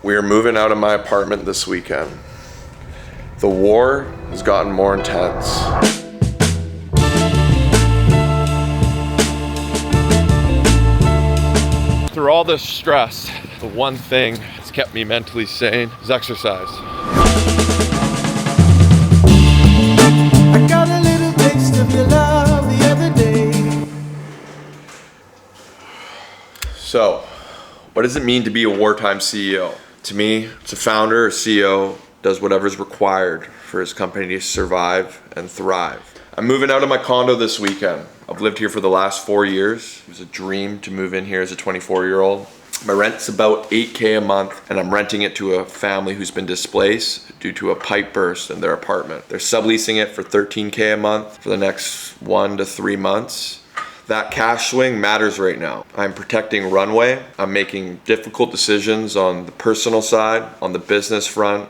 We are moving out of my apartment this weekend. The war has gotten more intense. Through all this stress, the one thing that's kept me mentally sane is exercise. I got a little taste of your love the other day. So, what does it mean to be a wartime CEO? To me, it's a founder or CEO does whatever is required for his company to survive and thrive. I'm moving out of my condo this weekend. I've lived here for the last 4 years. It was a dream to move in here as a 24-year-old. My rent's about $8K a month, and I'm renting it to a family who's been displaced due to a pipe burst in their apartment. They're subleasing it for $13K a month for the next 1 to 3 months. That cash swing matters right now. I'm protecting runway. I'm making difficult decisions on the personal side, on the business front,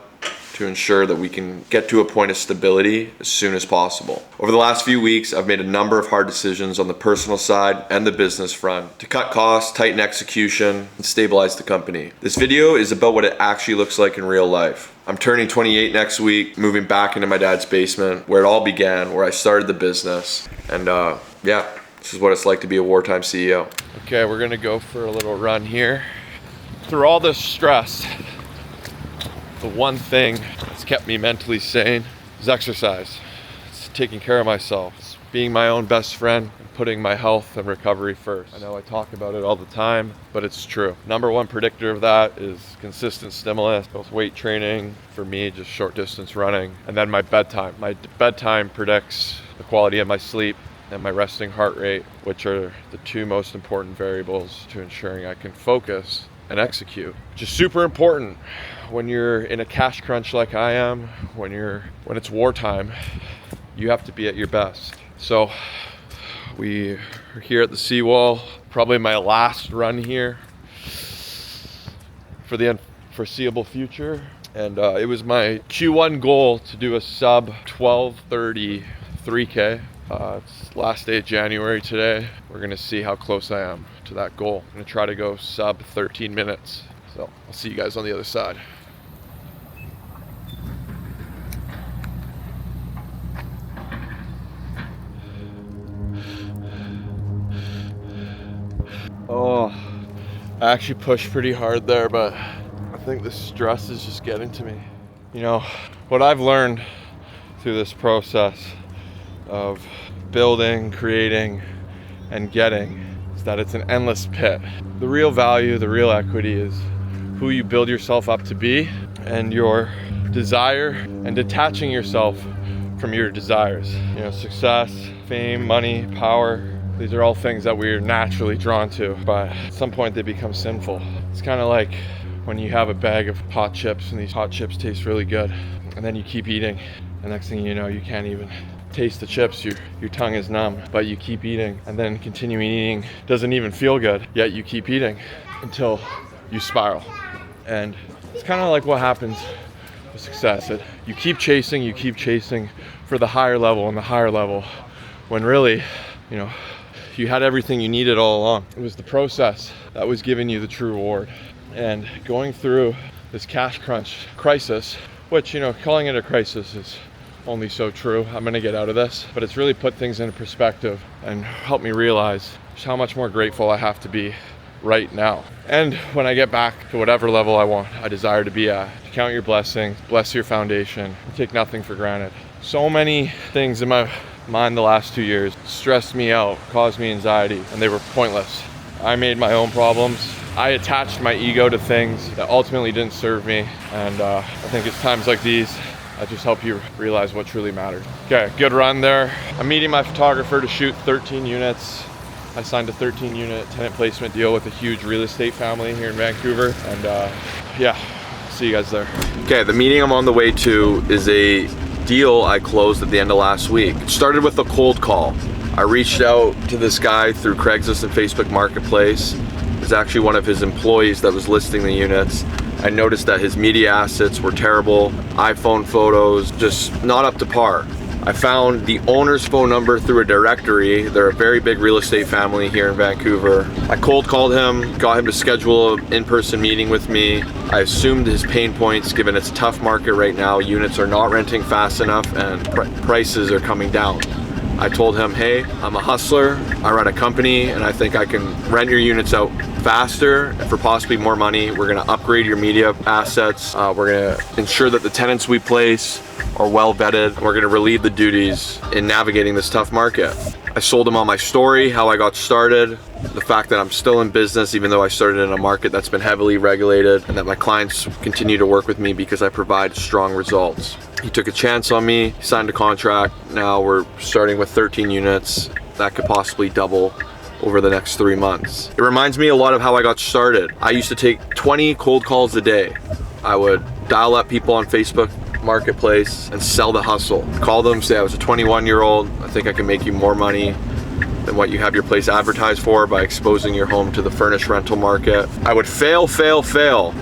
to ensure that we can get to a point of stability as soon as possible. Over the last few weeks, I've made a number of hard decisions on the personal side and the business front to cut costs, tighten execution, and stabilize the company. This video is about what it actually looks like in real life. I'm turning 28 next week, moving back into my dad's basement, where it all began, where I started the business. And yeah, this is what it's like to be a wartime CEO. Okay, we're gonna go for a little run here. Through all this stress, the one thing that's kept me mentally sane is exercise. It's taking care of myself. It's being my own best friend and putting my health and recovery first. I know I talk about it all the time, but it's true. Number one predictor of that is consistent stimulus, both weight training, for me, just short distance running, and then my bedtime. My bedtime predicts the quality of my sleep and my resting heart rate, which are the two most important variables to ensuring I can focus and execute, which is super important when you're in a cash crunch like I am. When it's wartime, you have to be at your best. So we are here at the seawall, probably my last run here for the unforeseeable future. And it was my Q1 goal to do a sub 12:30 3K. It's last day of January today. We're gonna see how close I am to that goal. I'm gonna try to go sub 13 minutes. So I'll see you guys on the other side. Oh, I actually pushed pretty hard there, but I think the stress is just getting to me. You know, what I've learned through this process of building, creating, and getting is that it's an endless pit. The real value, the real equity is who you build yourself up to be and your desire, and detaching yourself from your desires. You know, success, fame, money, power, these are all things that we're naturally drawn to, but at some point they become sinful. It's kind of like when you have a bag of hot chips and these hot chips taste really good, and then you keep eating, and next thing you know, you can't even taste the chips, your tongue is numb, but you keep eating, and then continuing eating doesn't even feel good, yet you keep eating until you spiral. And it's kind of like what happens with success. You keep chasing for the higher level and the higher level, when really, you know, you had everything you needed all along. It was the process that was giving you the true reward. And going through this cash crunch crisis, which, you know, calling it a crisis is only so true. I'm gonna get out of this, but it's really put things into perspective and helped me realize just how much more grateful I have to be right now. And when I get back to whatever level I desire to be at, to count your blessings, bless your foundation, and take nothing for granted. So many things in my mind the last 2 years stressed me out, caused me anxiety, and they were pointless. I made my own problems. I attached my ego to things that ultimately didn't serve me. And I think it's times like these that just help you realize what truly matters. Okay, good run there. I'm meeting my photographer to shoot 13 units. I signed a 13 unit tenant placement deal with a huge real estate family here in Vancouver. And yeah, see you guys there. Okay, the meeting I'm on the way to is a deal I closed at the end of last week. It started with a cold call. I reached out to this guy through Craigslist and Facebook Marketplace. It was actually one of his employees that was listing the units. I noticed that his media assets were terrible, iPhone photos, just not up to par. I found the owner's phone number through a directory. They're a very big real estate family here in Vancouver. I cold called him, got him to schedule an in-person meeting with me. I assumed his pain points, given it's a tough market right now. Units are not renting fast enough and prices are coming down. I told him, hey, I'm a hustler, I run a company, and I think I can rent your units out faster and for possibly more money. We're gonna upgrade your media assets. We're gonna ensure that the tenants we place are well vetted. We're gonna relieve the duties in navigating this tough market. I sold him on my story, how I got started, the fact that I'm still in business even though I started in a market that's been heavily regulated, and that my clients continue to work with me because I provide strong results. He took a chance on me, he signed a contract. Now we're starting with 13 units. That could possibly double over the next 3 months. It reminds me a lot of how I got started. I used to take 20 cold calls a day. I would dial up people on Facebook Marketplace and sell the hustle. Call them, say I was a 21-year-old, I think I can make you more money than what you have your place advertised for by exposing your home to the furnished rental market. I would fail.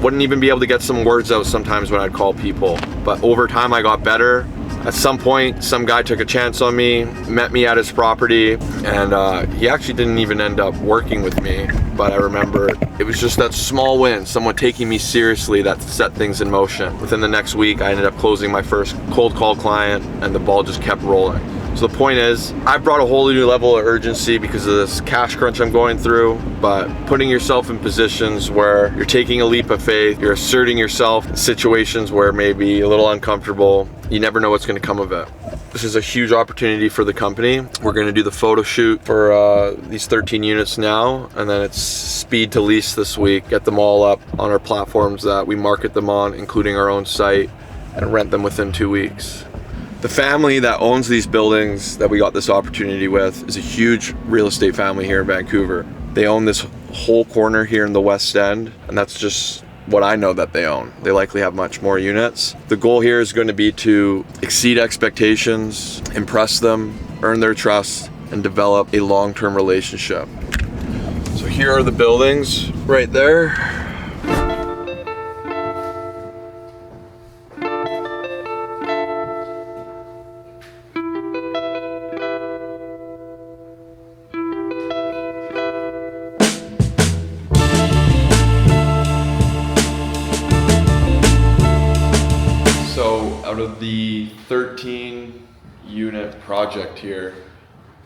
Wouldn't even be able to get some words out sometimes when I'd call people. But over time I got better. At some point, some guy took a chance on me, met me at his property, and he actually didn't even end up working with me. But I remember it was just that small win, someone taking me seriously, that set things in motion. Within the next week, I ended up closing my first cold call client, and the ball just kept rolling. So the point is, I've brought a whole new level of urgency because of this cash crunch I'm going through, but putting yourself in positions where you're taking a leap of faith, you're asserting yourself in situations where maybe a little uncomfortable, you never know what's gonna come of it. This is a huge opportunity for the company. We're gonna do the photo shoot for these 13 units now, and then it's speed to lease this week, get them all up on our platforms that we market them on, including our own site, and rent them within 2 weeks. The family that owns these buildings that we got this opportunity with is a huge real estate family here in Vancouver. They own this whole corner here in the West End, and that's just what I know that they own. They likely have much more units. The goal here is going to be to exceed expectations, impress them, earn their trust, and develop a long-term relationship. So here are the buildings right there. Out of the 13 unit project here,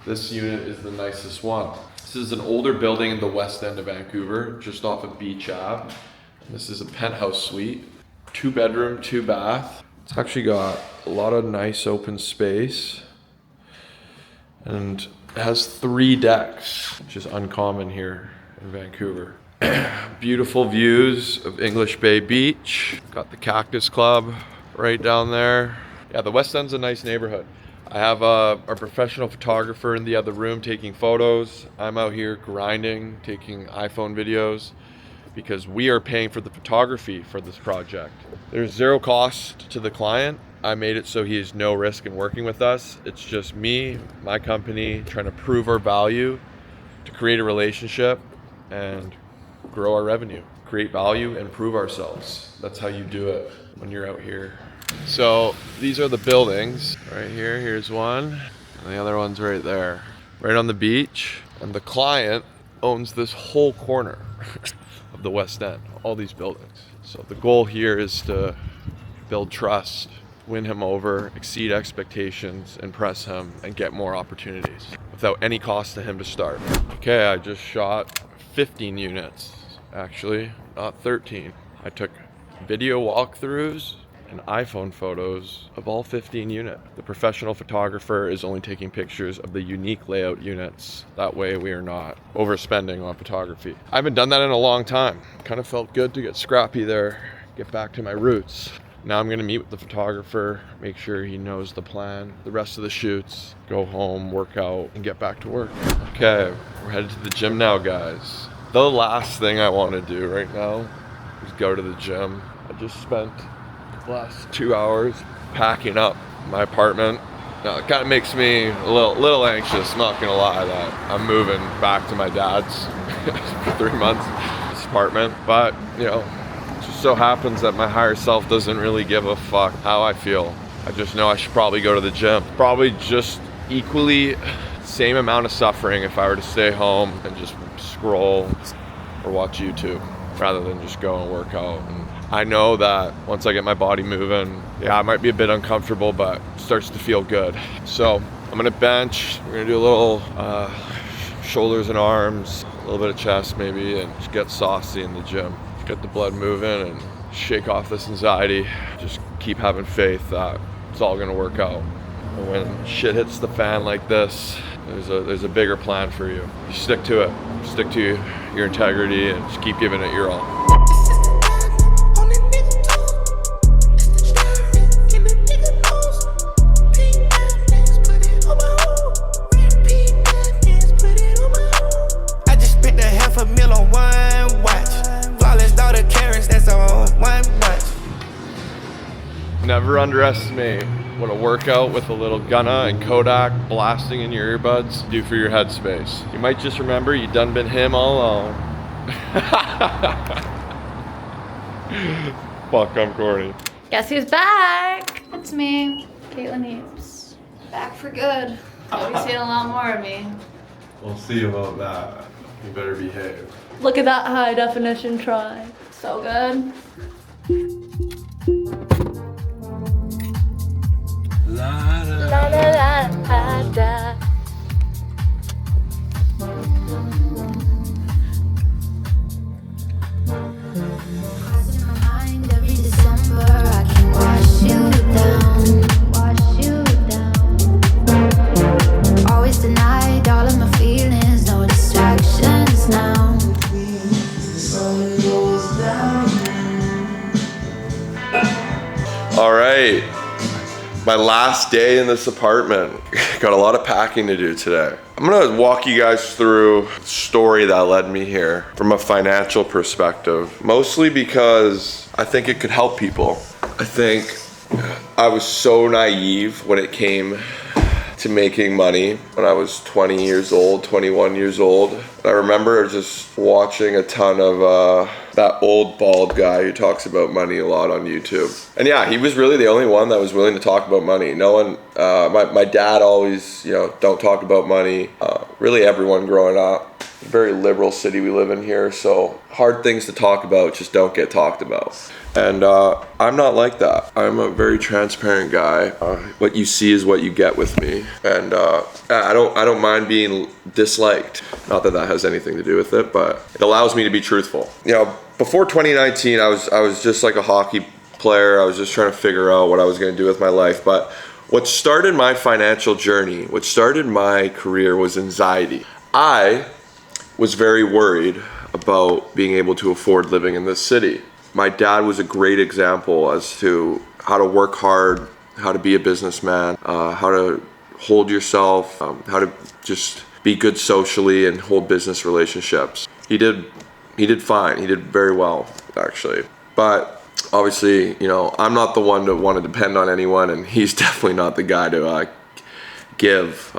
this unit is the nicest one. This is an older building in the West End of Vancouver, just off of Beach Ave. This is a penthouse suite, 2 bedroom, 2 bath. It's actually got a lot of nice open space, and it has 3 decks, which is uncommon here in Vancouver. Beautiful views of English Bay Beach. Got the Cactus Club right down there. Yeah, the West End's a nice neighborhood. I have our professional photographer in the other room taking photos. I'm out here grinding, taking iPhone videos, because we are paying for the photography for this project. There's 0 cost to the client. I made it so he has no risk in working with us. It's just me, my company, trying to prove our value, to create a relationship and grow our revenue, create value and prove ourselves. That's how you do it when you're out here. So these are the buildings right here. Here's one, and the other one's right there, right on the beach. And the client owns this whole corner of the West End, all these buildings. So the goal here is to build trust, win him over, exceed expectations, impress him, and get more opportunities without any cost to him to start. Okay, I just shot 15 units, actually, not 13. I took video walkthroughs and iPhone photos of all 15 units. The professional photographer is only taking pictures of the unique layout units. That way we are not overspending on photography. I haven't done that in a long time. Kind of felt good to get scrappy there, get back to my roots. Now I'm gonna meet with the photographer, make sure he knows the plan, the rest of the shoots, go home, work out, and get back to work. Okay, we're headed to the gym now, guys. The last thing I wanna do right now is go to the gym. I just spent the last 2 hours packing up my apartment. Now it kind of makes me a little anxious, not gonna lie, that I'm moving back to my dad's for 3 months, this apartment. But, you know, it just so happens that my higher self doesn't really give a fuck how I feel. I just know I should probably go to the gym. Probably just equally same amount of suffering if I were to stay home and just scroll or watch YouTube rather than just go and work out. And I know that once I get my body moving, yeah, it might be a bit uncomfortable, but it starts to feel good. So I'm gonna bench. We're gonna do a little shoulders and arms, a little bit of chest maybe, and just get saucy in the gym. Just get the blood moving and shake off this anxiety. Just keep having faith that it's all gonna work out. And when shit hits the fan like this, there's a bigger plan for you. You stick to it. Stick to your integrity and just keep giving it your all. I just spent $500,000 on one watch. Flawless daughter Karens, that's on one watch. Never underestimate what a workout with a little Gunna and Kodak blasting in your earbuds do for your headspace. You might just remember you done been him all along. Fuck, I'm corny. Guess who's back? It's me, Caitlin Heaps. Back for good. You'll be seeing a lot more of me. We'll see about that. You better behave. Look at that high definition try. So good. La la la la da. Every December I can wash you down. Always denied all of my feelings, no distractions now. All right. My last day in this apartment. Got a lot of packing to do today. I'm gonna walk you guys through the story that led me here from a financial perspective, mostly because I think it could help people. I think I was so naive when it came to making money when I was 20 years old, 21 years old. I remember just watching a ton of that old bald guy who talks about money a lot on YouTube. And yeah, he was really the only one that was willing to talk about money. No one, my dad always, don't talk about money. Really everyone growing up. Very liberal city we live in here, so hard things to talk about just don't get talked about. And I'm not like that. I'm a very transparent guy. What you see is what you get with me, and I don't mind being disliked. Not that that has anything to do with it, but it allows me to be truthful. Before 2019, I was just like a hockey player. I was just trying to figure out what I was going to do with my life. But what started my financial journey, what started my career, was anxiety. I was very worried about being able to afford living in this city. My dad was a great example as to how to work hard, how to be a businessman, how to hold yourself, how to just be good socially and hold business relationships. He did fine. He did very well, actually. But obviously, I'm not the one to want to depend on anyone, and he's definitely not the guy to give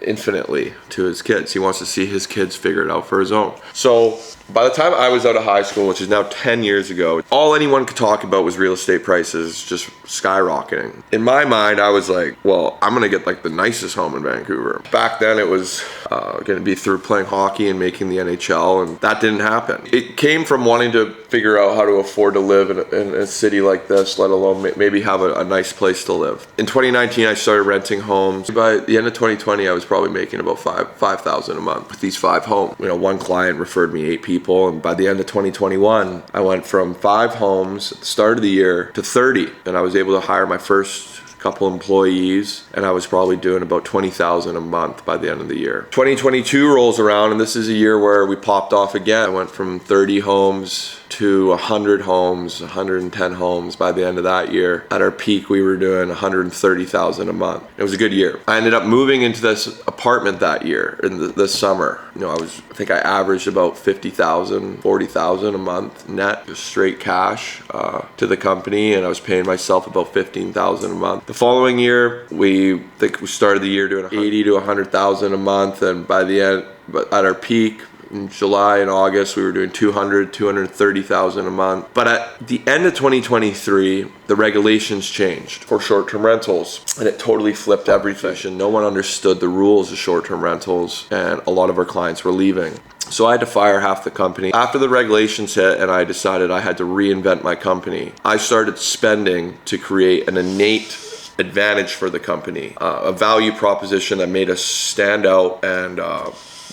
infinitely to his kids. He wants to see his kids figure it out for his own. So by the time I was out of high school, which is now 10 years ago, all anyone could talk about was real estate prices just skyrocketing. In my mind, I was like, well, I'm gonna get like the nicest home in Vancouver. Back then it was gonna be through playing hockey and making the NHL, and that didn't happen. It came from wanting to figure out how to afford to live in a city like this, let alone maybe have a nice place to live. In 2019, I started renting homes. By the end of 2020, I was probably making about $5,000 a month with these 5 homes. One client referred me 8 people, and by the end of 2021, I went from 5 homes at the start of the year to 30, and I was able to hire my first couple employees, and I was probably doing about $20,000 a month by the end of the year. 2022 rolls around, and this is a year where we popped off again. I went from 30 homes to 100 homes, 110 homes by the end of that year. At our peak, we were doing $130,000 a month. It was a good year. I ended up moving into this apartment that year, in this summer. I think I averaged about $50,000, $40,000 a month net, just straight cash to the company, and I was paying myself about $15,000 a month. The following year, we started the year doing $80,000 to $100,000 a month, and by the end, but at our peak, In July and August, we were doing 230,000 a month. But at the end of 2023, the regulations changed for short-term rentals, and it totally flipped everything. No one understood the rules of short-term rentals, and a lot of our clients were leaving. So I had to fire half the company. After the regulations hit and I decided I had to reinvent my company, I started spending to create an innate advantage for the company, a value proposition that made us stand out and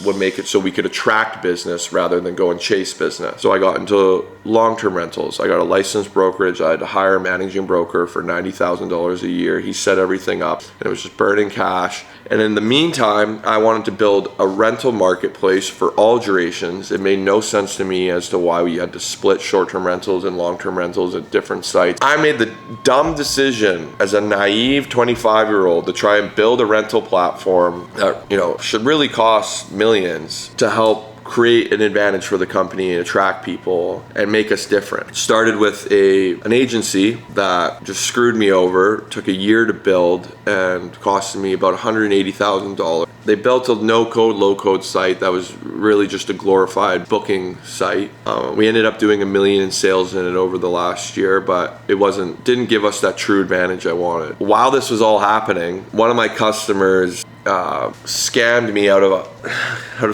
would make it so we could attract business rather than go and chase business. So I got into long-term rentals. I got a licensed brokerage. I had to hire a managing broker for $90,000 a year. He set everything up, and it was just burning cash. And in the meantime, I wanted to build a rental marketplace for all durations. It made no sense to me as to why we had to split short-term rentals and long-term rentals at different sites. I made the dumb decision as a naive 25-year-old to try and build a rental platform that, should really cost millions to help create an advantage for the company and attract people and make us different. Started with an agency that just screwed me over, took a year to build and costed me about $180,000. They built a no-code, low-code site that was really just a glorified booking site. We ended up doing $1 million in sales in it over the last year, but it didn't give us that true advantage I wanted. While this was all happening, one of my customers scammed me out of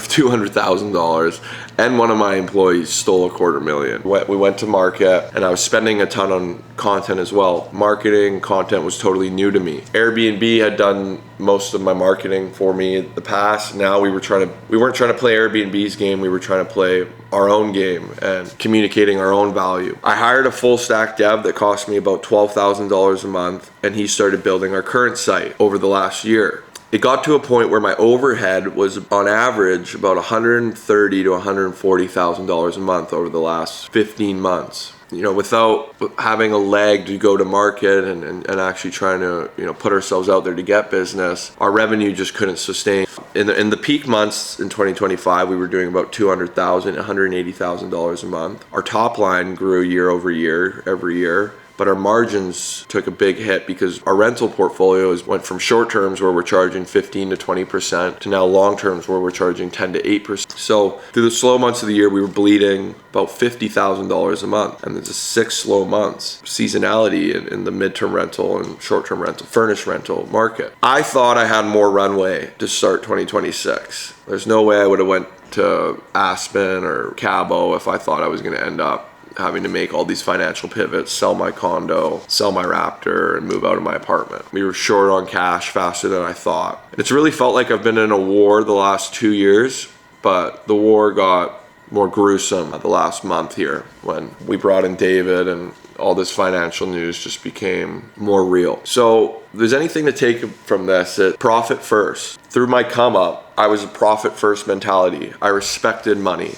$200,000, and one of my employees stole $250,000. We went to market, and I was spending a ton on content as well. Marketing content was totally new to me. Airbnb had done most of my marketing for me in the past. Now we weren't trying to play Airbnb's game. We were trying to play our own game and communicating our own value. I hired a full stack dev that cost me about $12,000 a month, and he started building our current site over the last year. It got to a point where my overhead was on average about $130,000 to $140,000 a month over the last 15 months. Without having a leg to go to market and actually trying to, put ourselves out there to get business, our revenue just couldn't sustain. In the peak months in 2025, we were doing about $200,000, $180,000 a month. Our top line grew year over year, every year. But our margins took a big hit because our rental portfolios went from short terms where we're charging 15 to 20% to now long terms where we're charging 10 to 8%. So through the slow months of the year, we were bleeding about $50,000 a month. And there's 6 slow months, seasonality in the midterm rental and short-term rental, furnished rental market. I thought I had more runway to start 2026. There's no way I would have went to Aspen or Cabo if I thought I was going to end up having to make all these financial pivots, sell my condo, sell my Raptor, and move out of my apartment. We were short on cash faster than I thought. It's really felt like I've been in a war the last 2 years, but the war got more gruesome the last month here when we brought in David and all this financial news just became more real. So if there's anything to take from this, it's profit first. Through my come up, I was a profit first mentality. I respected money.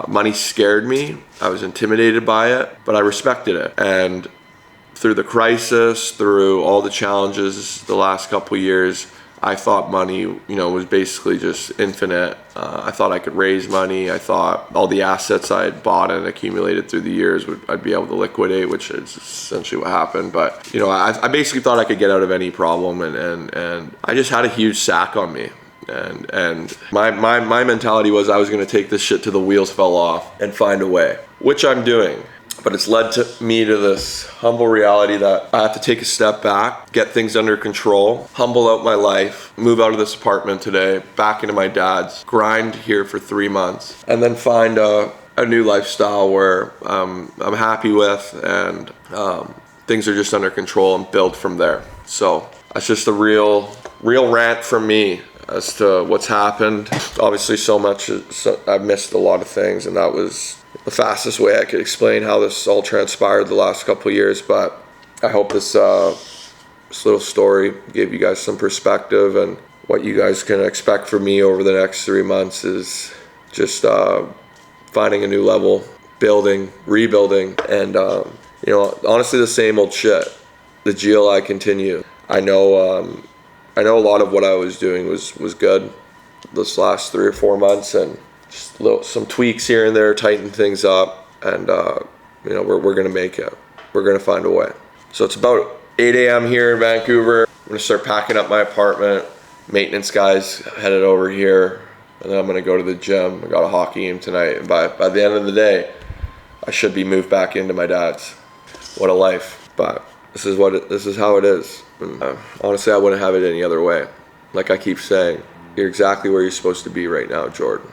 Money scared me. I was intimidated by it, but I respected it. And through the crisis, through all the challenges the last couple years, I thought money, was basically just infinite. I thought I could raise money. I thought all the assets I had bought and accumulated through the years I'd be able to liquidate, which is essentially what happened. But, I basically thought I could get out of any problem, and I just had a huge sack on me. And my mentality was I was going to take this shit till the wheels fell off and find a way, which I'm doing. But it's led me to this humble reality that I have to take a step back, get things under control, humble out my life, move out of this apartment today, back into my dad's, grind here for 3 months, and then find a new lifestyle where I'm happy with, and things are just under control, and build from there. So that's just a real rant from me as to what's happened. Obviously I've missed a lot of things, and that was the fastest way I could explain how this all transpired the last couple of years. But I hope this little story gave you guys some perspective, and what you guys can expect from me over the next 3 months is just finding a new level, building, rebuilding, and honestly the same old shit. The GLI continue. I know a lot of what I was doing was good this last 3 or 4 months, and just some tweaks here and there, tighten things up, and we're gonna make it. We're gonna find a way. So it's about 8 a.m. here in Vancouver. I'm gonna start packing up my apartment. Maintenance guys headed over here. and then I'm gonna go to the gym. I got a hockey game tonight, and by the end of the day, I should be moved back into my dad's. What a life! But this is how it is. And, honestly, I wouldn't have it any other way. Like I keep saying, you're exactly where you're supposed to be right now, Jordan.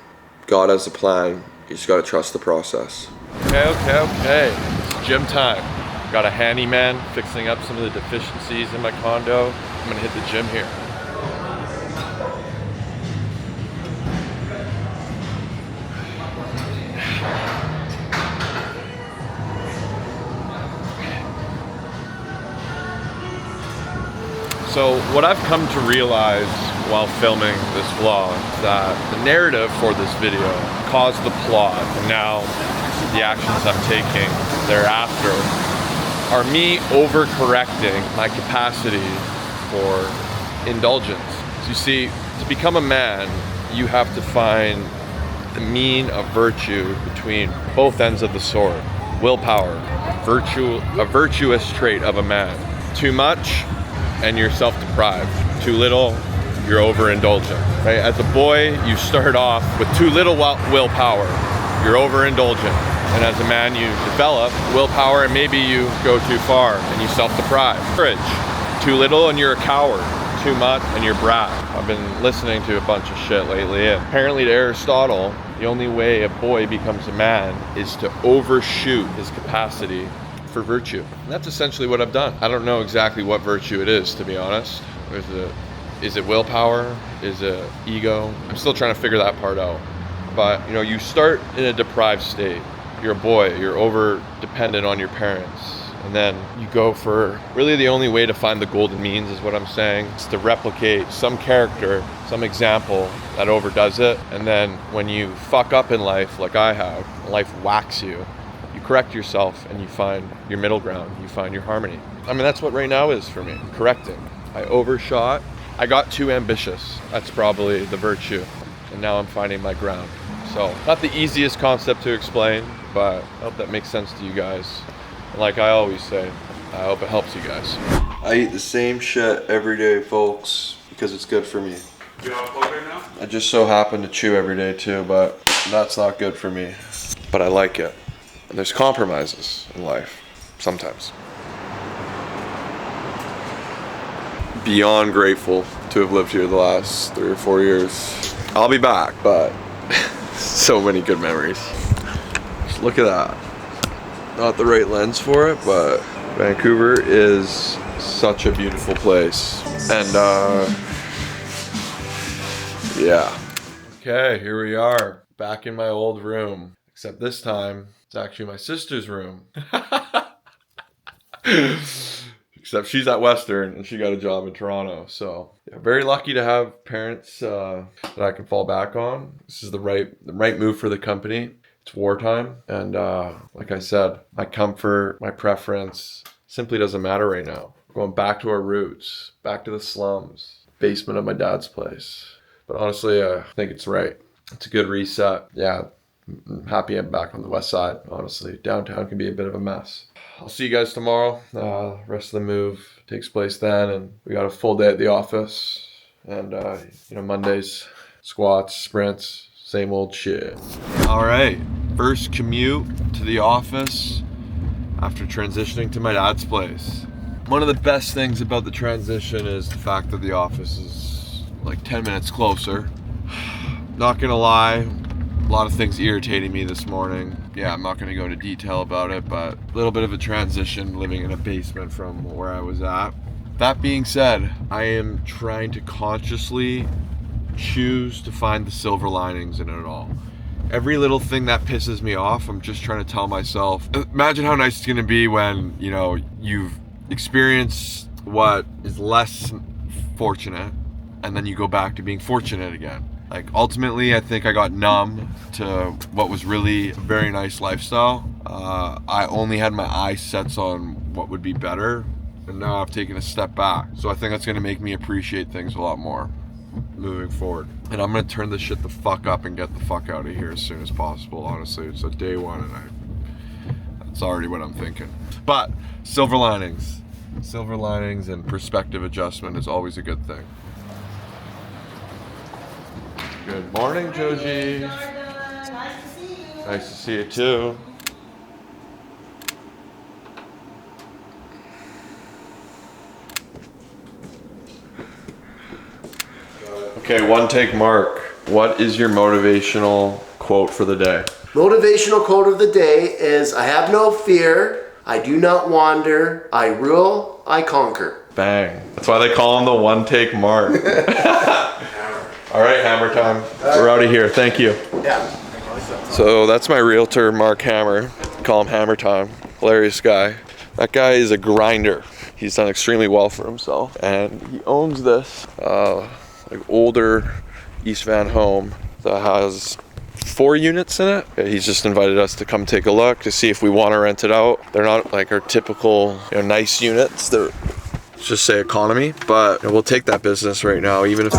God has a plan. You just gotta trust the process. Okay. It's gym time. Got a handyman fixing up some of the deficiencies in my condo. I'm gonna hit the gym here. So what I've come to realize while filming this vlog is that the narrative for this video caused the plot, and now the actions I'm taking thereafter are me overcorrecting my capacity for indulgence. So you see, to become a man, you have to find the mean of virtue between both ends of the sword. Willpower, a virtuous trait of a man. Too much, and you're self-deprived. Too little, you're overindulgent, right? As a boy, you start off with too little willpower, you're overindulgent. And as a man, you develop willpower and maybe you go too far and you self-deprive. Courage, too little and you're a coward. Too much and you're brat. I've been listening to a bunch of shit lately, and apparently to Aristotle, the only way a boy becomes a man is to overshoot his capacity for virtue. And that's essentially what I've done. I don't know exactly what virtue it is, to be honest. Is it willpower? Is it ego? I'm still trying to figure that part out. But you start in a deprived state. You're a boy, you're over dependent on your parents. And then you go for, really the only way to find the golden means is what I'm saying. It's to replicate some character, some example that overdoes it. And then when you fuck up in life, like I have, life whacks you, you correct yourself and you find your middle ground, you find your harmony. I mean, that's what right now is for me, correcting. I overshot, I got too ambitious. That's probably the virtue. And now I'm finding my ground. So, not the easiest concept to explain, but I hope that makes sense to you guys. And like I always say, I hope it helps you guys. I eat the same shit every day, folks, because it's good for me. You on a plug right now? I just so happen to chew every day too, but that's not good for me. But I like it. And there's compromises in life, sometimes. Beyond grateful to have lived here the last 3 or 4 years. I'll be back, but so many good memories. Just look at that. Not the right lens for it, but Vancouver is such a beautiful place. And yeah. Okay, here we are, back in my old room. Except this time, it's actually my sister's room. Except she's at Western and she got a job in Toronto. So yeah, very lucky to have parents that I can fall back on. This is the right move for the company. It's wartime. And like I said, my comfort, my preference simply doesn't matter right now. Going back to our roots, back to the slums, basement of my dad's place. But honestly, I think it's right. It's a good reset. Yeah, I'm happy I'm back on the west side, honestly. Downtown can be a bit of a mess. I'll see you guys tomorrow. Rest of the move takes place then, and we got a full day at the office. And Mondays, squats, sprints, same old shit. All right, first commute to the office after transitioning to my dad's place. One of the best things about the transition is the fact that the office is like 10 minutes closer. Not gonna lie, a lot of things irritating me this morning. Yeah, I'm not going to go into detail about it, but a little bit of a transition living in a basement from where I was at. That being said, I am trying to consciously choose to find the silver linings in it all. Every little thing that pisses me off, I'm just trying to tell myself, imagine how nice it's going to be when, you've experienced what is less fortunate and then you go back to being fortunate again. Like, ultimately, I think I got numb to what was really a very nice lifestyle. I only had my eyes set on what would be better, and now I've taken a step back. So I think that's gonna make me appreciate things a lot more moving forward. And I'm gonna turn this shit the fuck up and get the fuck out of here as soon as possible, honestly. It's a day one, and that's already what I'm thinking. But silver linings and perspective adjustment is always a good thing. Good morning, Joji. Nice to see you too. Okay, one take Mark. What is your motivational quote for the day? Motivational quote of the day is, I have no fear, I do not wander, I rule, I conquer. Bang. That's why they call him the one take Mark. All right, hammer time. We're out of here. Thank you. Yeah. So that's my realtor, Mark Hammer. Call him Hammer Time. Hilarious guy. That guy is a grinder. He's done extremely well for himself. And he owns this like older East Van home that has 4 units in it. He's just invited us to come take a look to see if we want to rent it out. They're not like our typical, nice units. They're just say economy, but we'll take that business right now, even if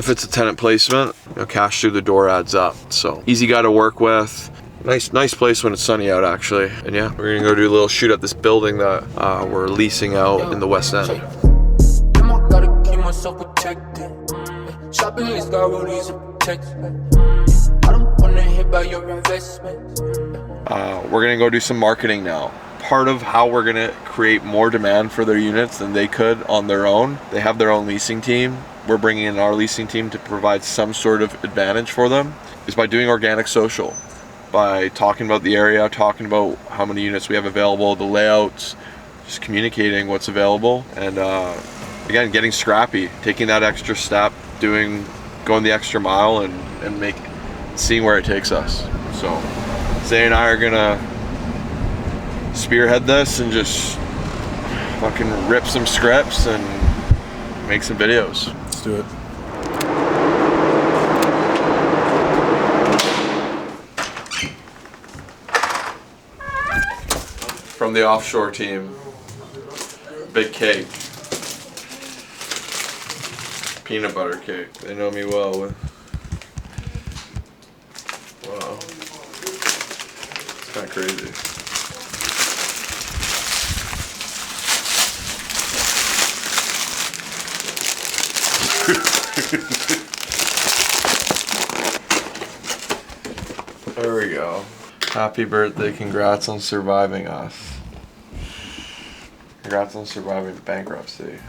it's a tenant placement. Cash through the door adds up. So easy guy to work with. Nice place when it's sunny out, actually. And yeah, we're gonna go do a little shoot at this building that we're leasing out in the West End. We're gonna go do some marketing now. Part of how we're gonna create more demand for their units than they could on their own. They have their own leasing team. We're bringing in our leasing team to provide some sort of advantage for them, is by doing organic social, by talking about the area, talking about how many units we have available, the layouts, just communicating what's available, and again, getting scrappy, taking that extra step, going the extra mile, and seeing where it takes us. So Zay and I are gonna spearhead this and just fucking rip some scripts and make some videos. Let's do it. From the offshore team, big cake, peanut butter cake. They know me well. Wow, it's kind of crazy. There we go. Happy birthday, congrats on surviving us. Congrats on surviving bankruptcy.